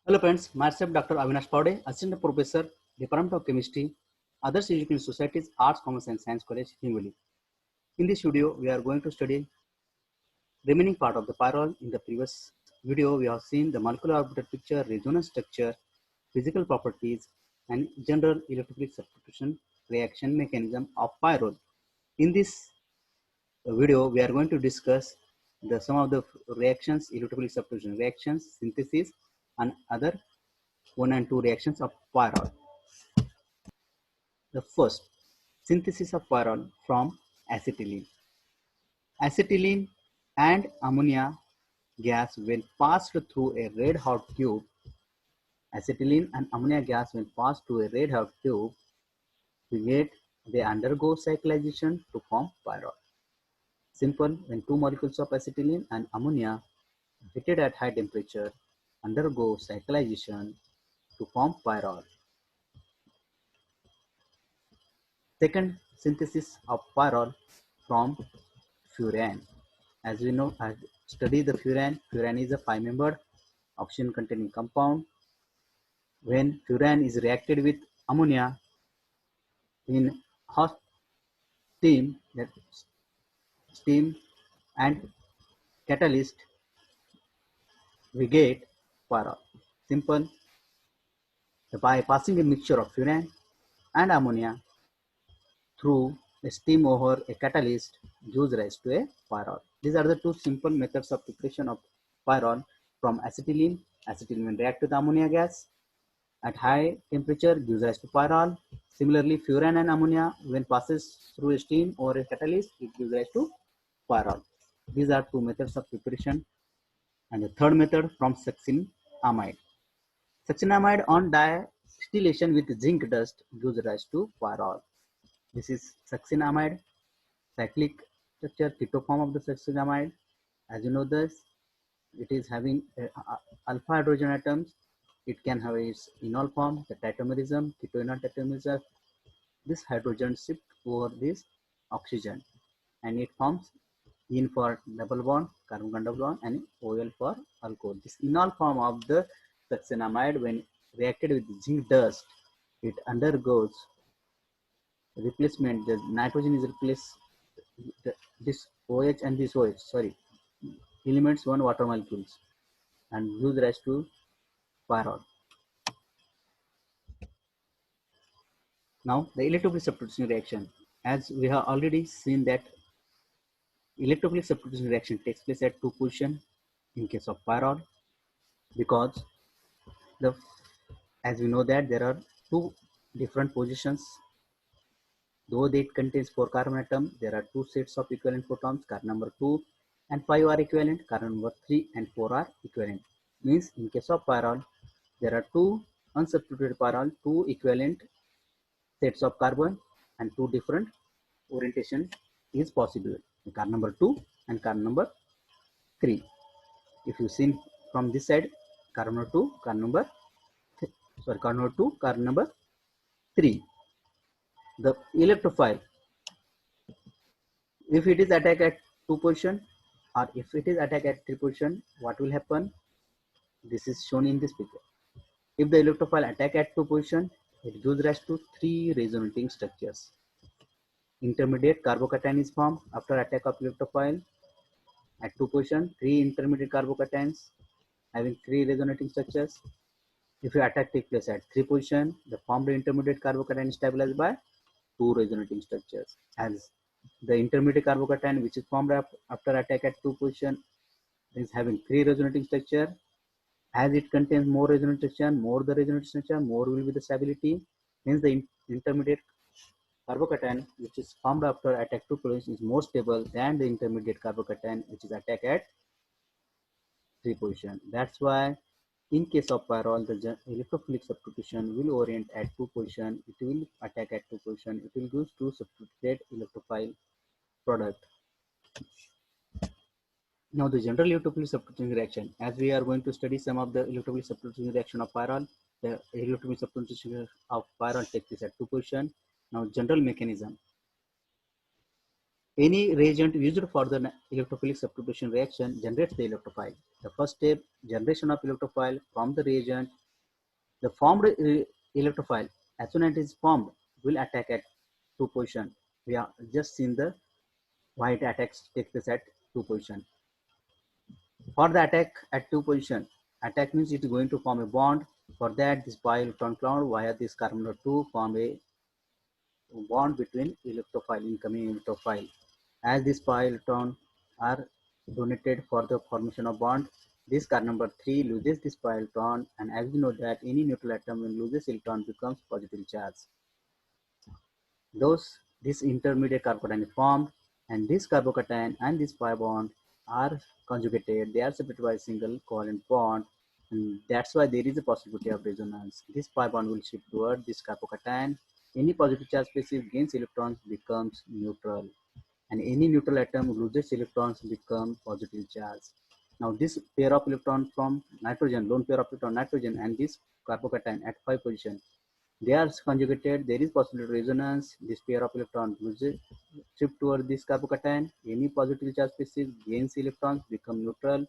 Hello friends, myself Dr. Avinash Paude, Assistant Professor, Department of Chemistry, Others Education Societies, Arts, Commerce and Science College, Hingoli. In this video, we are going to study remaining part of the pyrrole. In the previous video, we have seen the molecular orbital picture, resonance structure, physical properties, and general electrophilic substitution reaction mechanism of pyrrole. In this video, we are going to discuss some of the reactions, electrophilic substitution reactions, synthesis, and other 1 and 2 reactions of pyrrole. The first, synthesis of pyrrole from acetylene. Acetylene and ammonia gas when passed through a red hot tube. Acetylene and ammonia gas when passed through a red hot tube, they undergo cyclization to form pyrrole. Simple, when two molecules of acetylene and ammonia heated at high temperature undergo cyclization to form pyrrole. Second, synthesis of pyrrole from furan. As we know, I studied the furan. Furan is a 5-membered oxygen-containing compound. When furan is reacted with ammonia in hot steam, that steam and catalyst, we get pyrrole. Simple. By passing a mixture of furan and ammonia through a steam over a catalyst gives rise to a pyrrole. These are the two simple methods of preparation of pyrrole from acetylene. Acetylene when react with ammonia gas at high temperature gives rise to pyrrole. Similarly, furan and ammonia when passes through a steam or a catalyst, it gives rise to pyrrole. These are two methods of preparation. And the third method from succinamide. Succinamide on distillation with zinc dust gives rise to pyrrole. This is succinamide, cyclic structure, keto form of the succinamide. As you know this, it is having alpha hydrogen atoms. It can have its enol form, the tautomerism, ketoenol tautomerism. This hydrogen shift over this oxygen and it forms ene for double bond, carbon double bond, and OL for alcohol. This enol form of the succinamide, when reacted with zinc dust, it undergoes replacement. The nitrogen is replaced, this OH and this OH, elements one water molecules, and gives rise to pyrrole. Now, the electrophilic substitution reaction. As we have already seen that electrophilic substitution reaction takes place at two positions in case of pyrrole, because as we know that there are two different positions. Though it contains 4 carbon atoms, there are two sets of equivalent protons. Carbon number 2 and 5 are equivalent. Carbon number 3 and 4 are equivalent. Means in case of pyrrole, there are two unsubstituted pyrrole, two equivalent sets of carbon and two different orientation is possible. Carbon number 2 and carbon number 3. If you see from this side, carbon number 2, carbon number 2, carbon number 3. The electrophile, if it is attacked at 2 position or if it is attacked at 3 position, what will happen? This is shown in this picture. If the electrophile attack at 2 position, it gives rise to 3 resonating structures. Intermediate carbocation is formed after attack of electrophile at 2 position. 3 intermediate carbocations having 3 resonating structures. If the attack takes place at 3 position, the formed intermediate carbocation is stabilized by 2 resonating structures. As the intermediate carbocation which is formed after attack at 2 position is having 3 resonating structure. As it contains more resonating structure, more the resonating structure, more will be the stability. Hence the intermediate carbocation which is formed after attack 2 position is more stable than the intermediate carbocation which is attacked at 3 position. That's why in case of pyrrole, the electrophilic substitution will orient at 2 position. It will attack at 2 position. It will use to substitute electrophile product. Now the general electrophilic substitution reaction. As we are going to study some of the electrophilic substitution reaction of pyrrole, the electrophilic substitution of pyrrole takes place at 2 position. Now general mechanism. Any reagent used for the electrophilic substitution reaction generates the electrophile. The first step, generation of electrophile from the reagent. The formed electrophile, as soon as it is formed, will attack at two position. We have just seen the why it attacks take place at two position. For the attack at two position, attack means it is going to form a bond. For that, this pi electron cloud via this carbon number 2 form a bond between electrophile, incoming electrophile. As these pi electrons are donated for the formation of bond, this carbon number 3 loses this pi electron, and as we know that any neutral atom when loses electron becomes positive charge. Thus, this intermediate carbocation is formed, and this carbocation and this pi bond are conjugated. They are separated by a single covalent bond, and that's why there is a possibility of resonance. This pi bond will shift toward this carbocation. Any positive charge species gains electrons becomes neutral, and any neutral atom loses electrons become positive charge. Now this pair of electron from nitrogen, lone pair of electron nitrogen, and this carbocation at 5 position, they are conjugated. There is possibility of resonance. This pair of electrons loses shift toward this carbocation. Any positive charge species gains electrons become neutral.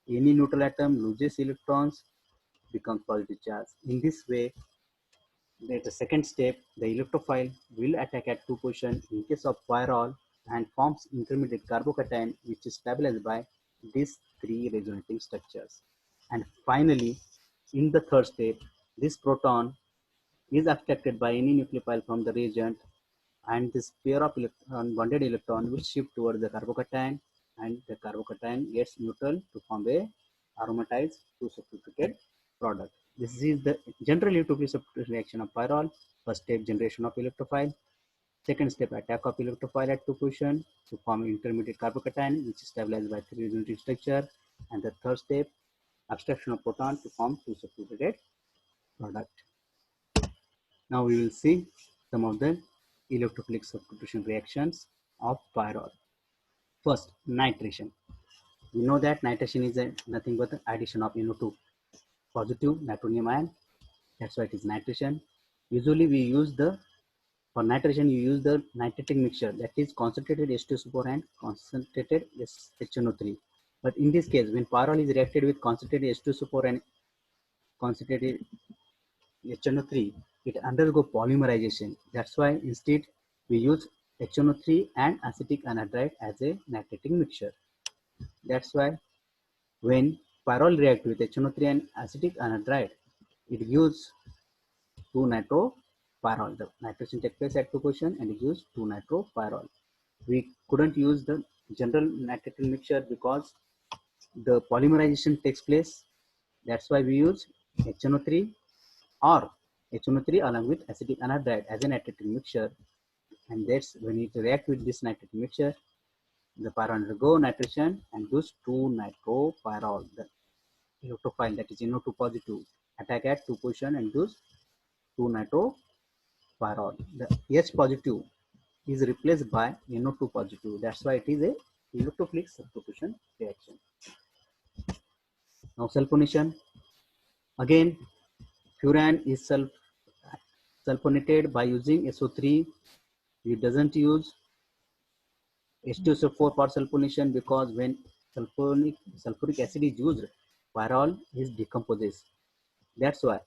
Any neutral atom loses electrons becomes positive charge. In this way, at the second step, the electrophile will attack at two position in case of pyrrole and forms intermediate carbocation which is stabilized by these three resonating structures. And finally, in the third step, this proton is abstracted by any nucleophile from the reagent, and this pair of bonded electron will shift towards the carbocation, and the carbocation gets neutral to form a aromatized two substituted product. This is the general electrophilic substitution reaction of pyrrole. First step, generation of electrophile. Second step, attack of electrophile at two position to form intermediate carbocation which is stabilized by three resonating structure. And the third step, abstraction of proton to form two substituted product. Now we will see some of the electrophilic substitution reactions of pyrrole. First, nitration. We know that nitration is nothing but the addition of NO2 positive nitronium ion. That's why it is nitration. Usually we use for nitration you use the nitrating mixture, that is concentrated H2SO4 and concentrated HNO3. But in this case, when pyrrole is reacted with concentrated H2SO4 and concentrated HNO3, it undergo polymerization. That's why instead we use HNO3 and acetic anhydride as a nitrating mixture. That's why when pyrrole react with HNO3 and acetic anhydride, it gives 2-nitropyrrole. The nitration takes place at two position and it gives 2-nitropyrrole. We couldn't use the general nitrating mixture because the polymerization takes place. That's why we use HNO3 or HNO3 along with acetic anhydride as a nitrating mixture, and that's when it react with this nitrating mixture, the pyrrole undergo nitration and gives 2-nitropyrrole. The electrophile, that is NO2 positive, attack at two position and gives 2-nitropyrrole. The H positive is replaced by NO2 positive. That's why it is a electrophilic substitution reaction. Now sulfonation. Again, furan is sulfonated by using SO3. It doesn't use H2SO4 for sulfonation because when sulfuric acid is used, pyrrole is decomposed. That's why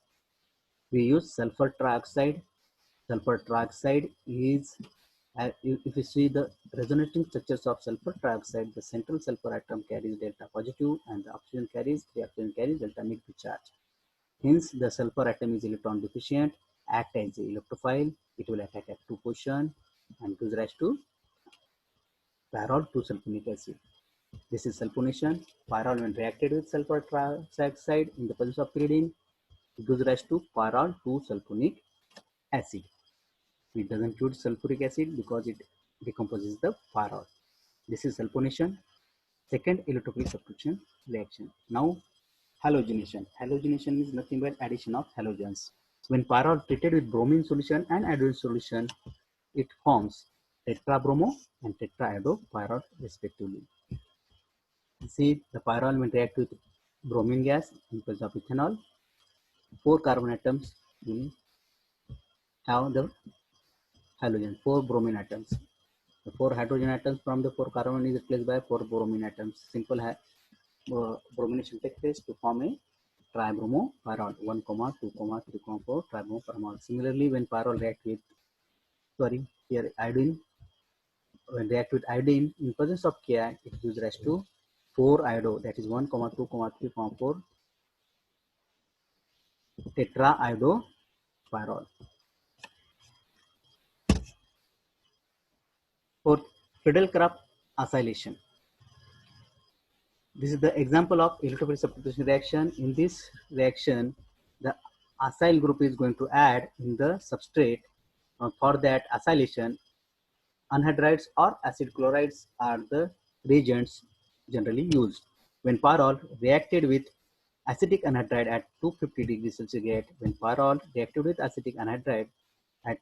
we use sulfur trioxide. Sulfur trioxide is, if you see the resonating structures of sulfur trioxide, the central sulfur atom carries delta positive and the oxygen carries delta negative charge. Hence, the sulfur atom is electron deficient, act as an electrophile. It will attack at two position and gives rise to pyrrole 2-sulfonic acid. This is sulfonation. Pyrrole, when reacted with sulfur trioxide in the presence of pyridine, it gives rise to pyrrole 2-sulfonic acid. It doesn't use sulfuric acid because it decomposes the pyrrole. This is sulfonation. Second, electrophilic substitution reaction. Now, halogenation. Halogenation is nothing but addition of halogens. When pyrrole treated with bromine solution and iodine solution, it forms tetrabromo and tetraiodo-pyrrole respectively. See, the pyrrole when react with bromine gas in presence of ethanol, 4 carbon atoms will have the halogen, 4 bromine atoms. The 4 hydrogen atoms from the 4 carbon is replaced by 4 bromine atoms. Simple bromination takes place to form a tribromopyrrole. 1, 2, 3, 4 tribromopyrrole. Similarly, when pyrrole react with iodine, when react with iodine in presence of Ki, it gives rise to 4 iodo, that is 1, 2, 3, 4 tetraiodopyrrole. Fourth, Friedel-Crafts acylation. This is the example of electrophilic substitution reaction. In this reaction, the acyl group is going to add in the substrate. For that acylation, anhydrides or acid chlorides are the reagents generally used. When pyrrole reacted with acetic anhydride at 250 degrees Celsius, when pyrrole reacted with acetic anhydride at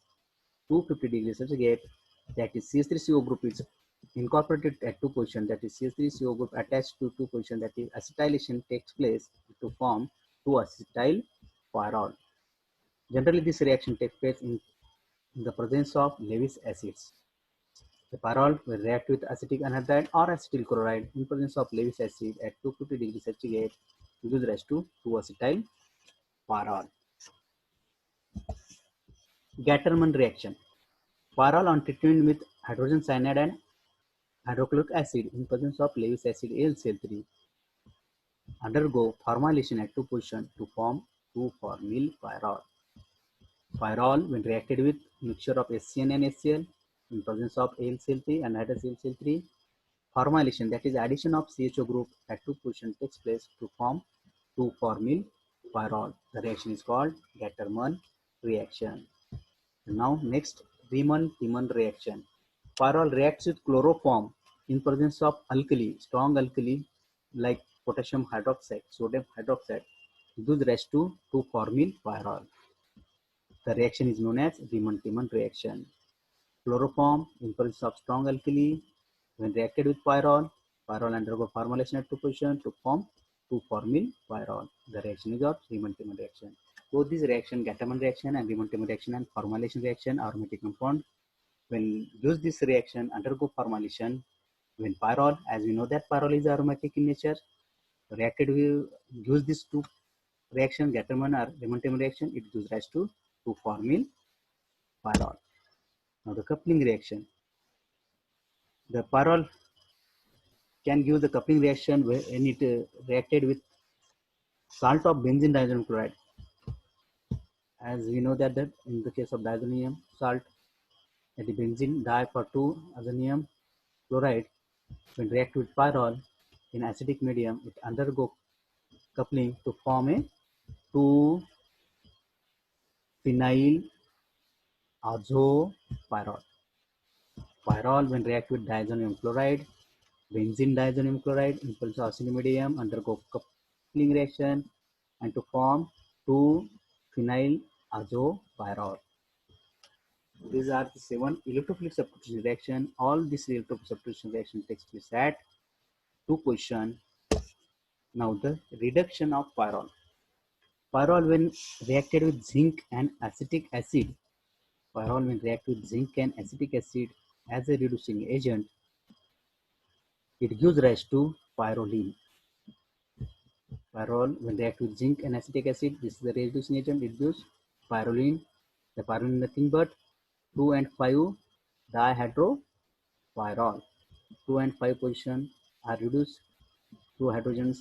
250 degrees Celsius, that is CH3CO group is incorporated at 2 position, that is CH3CO group attached to 2 position, that is acetylation takes place to form 2-acetyl pyrrole. Generally, this reaction takes place in the presence of Lewis acids. The pyrrole will react with acetic anhydride or acetyl chloride in presence of Lewis acid at 250 degrees Celsius, gives rise to 2-acetyl pyrrole. Gattermann reaction. Pyrrole on treatment with hydrogen cyanide and hydrochloric acid in presence of Lewis acid AlCl3 undergo formylation at 2 position to form 2-formyl pyrrole. Pyrrole, when reacted with mixture of HCN and HCl in presence of AlCl3 and hydroxyl3, formylation, that is addition of CHO group at 2 position, takes place to form 2-formyl pyrrole. The reaction is called Gattermann reaction. Now next, Riemann-Tiemann reaction. Pyrrole reacts with chloroform in presence of alkali, strong alkali like potassium hydroxide, sodium hydroxide, gives rise to 2-formyl pyrrole. The reaction is known as Riemann-Tiemann reaction. Chloroform in presence of strong alkali, when reacted with pyrrole, pyrrole undergo formylation at 2 position to form 2-formyl pyrrole. The reaction is of Riemann-Tiemann reaction. Both these reaction, Gattermann reaction and Riemann-Tiemann reaction and formylation reaction, aromatic compound, when use this reaction undergo formylation, when pyrrole, as we know that pyrrole is aromatic in nature, reacted with use these two reaction, Gattermann or Riemann-Tiemann reaction, it gives rise to 2-formyl pyrrole. Now the coupling reaction. The pyrrole can give the coupling reaction when it reacted with salt of benzene diazonium chloride. As we know that in the case of diazonium salt, that the benzene di for 2-azonium chloride, when react with pyrrole in acidic medium, it undergo coupling to form a 2-phenyl azopyrrole. Pyrrole, when react with diazonium chloride, benzene diazonium chloride in presence of acidic medium, undergo coupling reaction and to form 2-phenyl azopyrrole. These are the 7 electrophilic substitution reaction. All these electrophilic substitution reaction takes place at 2 position. Now the reduction of pyrrole. Pyrrole, when reacted with zinc and acetic acid, pyrrole when react with zinc and acetic acid as a reducing agent, it gives rise to pyroline. Pyrrole when react with zinc and acetic acid, this is the reducing agent, it gives pyroline. The pyroline is nothing but 2 and 5 dihydropyrrole. 2 and 5 position are reduced, 2 hydrogens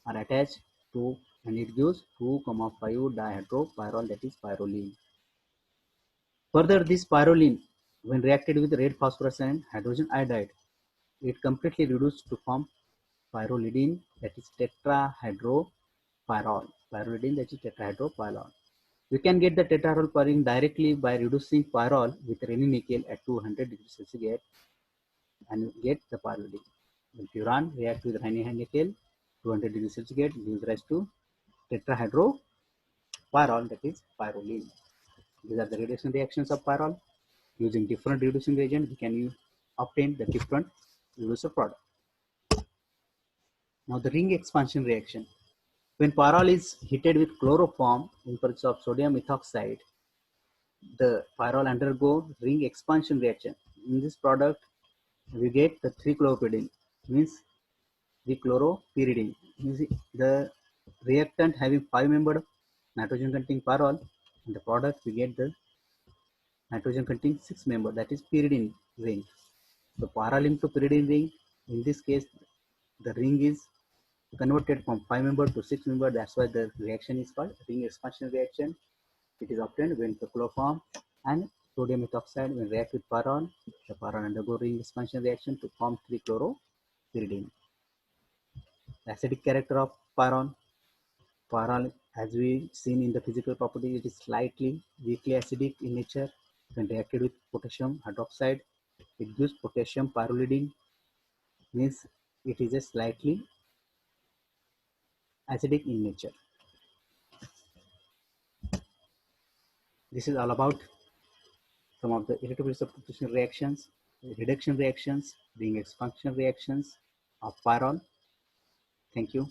are attached to, and it gives 2, 5 dihydropyrrole, that is pyroline. Further, this pyroline, when reacted with red phosphorus and hydrogen iodide, it completely reduced to form pyrrolidine, that is tetrahydropyrrole. Pyrrolidine, that is tetrahydropyrrole. We can get the tetrahydropyrrole directly by reducing pyrrole with Raney nickel at 200 degrees Celsius and get the pyrrolidine. When furan reacts with Raney nickel 200 degrees Celsius gives rise to tetrahydropyrrole, that is pyroline. These are the reduction reactions of pyrrole. Using different reducing reagent, we can obtain the different reducer product. Now the ring expansion reaction. When pyrrole is heated with chloroform in presence of sodium ethoxide, the pyrrole undergo ring expansion reaction. in this product we get the 3-chloropyridine, means 3-chloropyridine, means the reactant having 5-membered nitrogen containing pyrrole, and the product we get the nitrogen containing 6-member, that is pyridine ring. So para-linked to pyridine ring, in this case the ring is converted from 5-member to 6-member. That's why the reaction is called ring expansion reaction. It is obtained when the chloroform and sodium methoxide when react with pyrrole. The pyrrole undergo ring expansion reaction to form 3-chloropyridine. The acidic character of pyrrole. Pyrrole, as we seen in the physical property, it is slightly weakly acidic in nature. When reacted with potassium hydroxide, it gives potassium pyrrolidine, means it is a slightly acidic in nature. This is all about some of the irritable substitution reactions, reduction reactions, ring expansion reactions of pyrrole. Thank you.